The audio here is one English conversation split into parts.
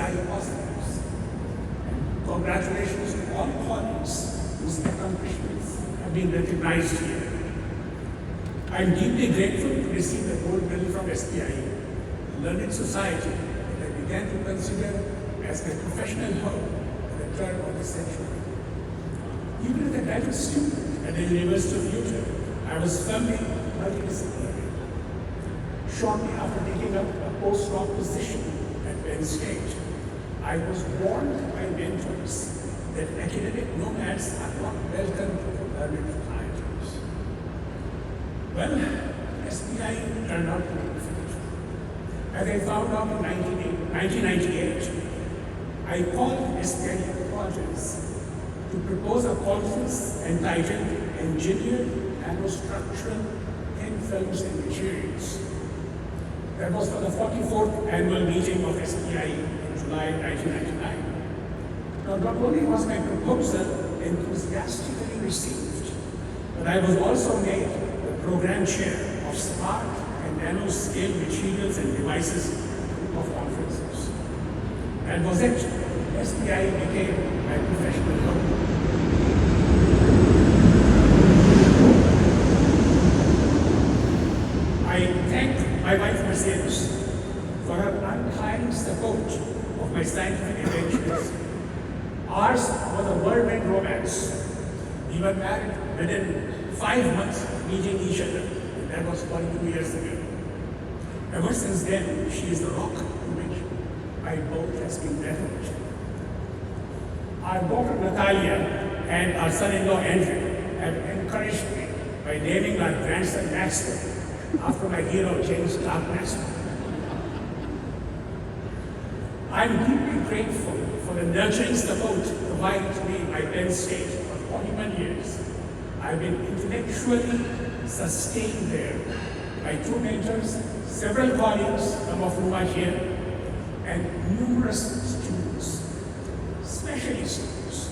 SPIE Oscars. And congratulations to all colleagues whose accomplishments have been recognized here. I am deeply grateful to receive the gold medal from SPIE, a learned society that I began to consider as my professional home at the turn of the century. Even as a graduate student at the University of Utah, I was firmly multi-disciplinary. Shortly after taking up a postdoc position at Penn State, I was warned by mentors that academic nomads are not welcome to the learned societies. Well, SPIE turned out to be different. As I found out in 1998, I called SPIE Headquarters to propose a conference entitled Engineered Nanostructural Thin Films and Materials. That was for the 44th Annual Meeting of SPIE in July 1999. Now, not only was my proposal enthusiastically received, but I was also made the program chair of SPARC and Nanoscale Materials and Devices group of conferences. That was it. SPIE became my professional home. I thank my wife Mercedes for her untiring support of my scientific adventures. Ours was a whirlwind romance. We were married within 5 months of meeting each other. That was 42 years ago. Ever since then, she is the rock to which my boat has been refuge. Our daughter Natalia and our son-in-law Andrew have encouraged me by naming our grandson Maxwell after my hero James Clark Maxwell. I'm deeply grateful for the nurturing support provided to me by Penn State for 41 years. I've been intellectually sustained there by 2 mentors, several colleagues, some of whom are here, and numerous students, especially students.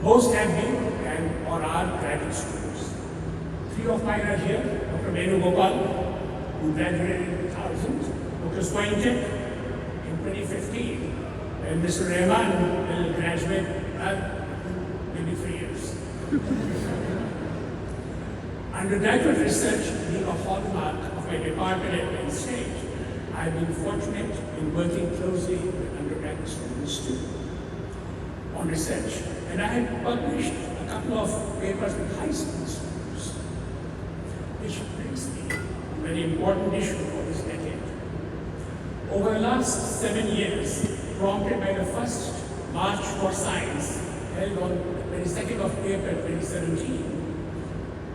Most have been and or are graduate students. 3 of mine are here: Dr. Venu Gopal, who graduated in 2000, Dr. Swintek in 2015, and Mr. Rahman will graduate maybe 3 years. Undergraduate research being a hallmark of my department at Penn State, I've been fortunate in working closely with undergraduate students too on research. And I had published a couple of papers with high school students, which brings me to a very important issue for this decade. Over the last 7 years, prompted by the first March for Science held on the 22nd of April 2017,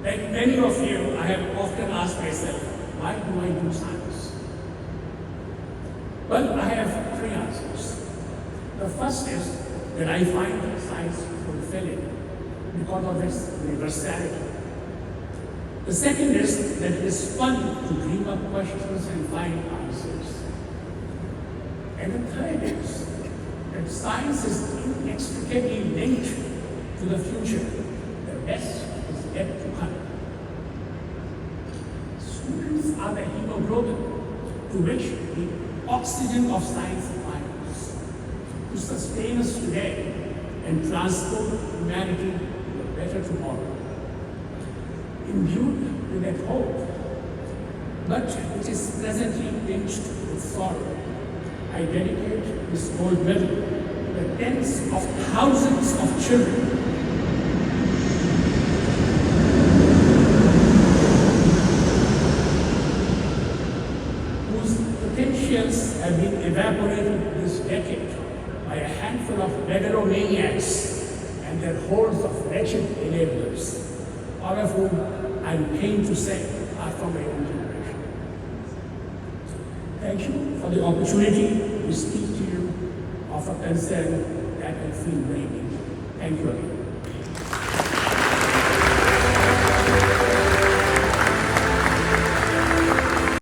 like many of you, I have often asked myself, why do I do science? Well, I have 3 answers. The first is that I find science fulfilling because of its universality. The second is that it is fun to dream up questions and find answers. And the third is that science is inextricably linked to the future. The best is yet to come. Students are the hemoglobin to which the oxygen of science requires to sustain us today and transport humanity to a better tomorrow. Imbued with that hope, but which is presently tinged with sorrow, I dedicate this gold medal to the tens of thousands of children potentials have been evaporated this decade by a handful of megalomaniacs and their hordes of wretched enablers, all of whom I'm pained to say are from my own generation. Thank you for the opportunity to speak to you of a concern that I feel very deep. Thank you again.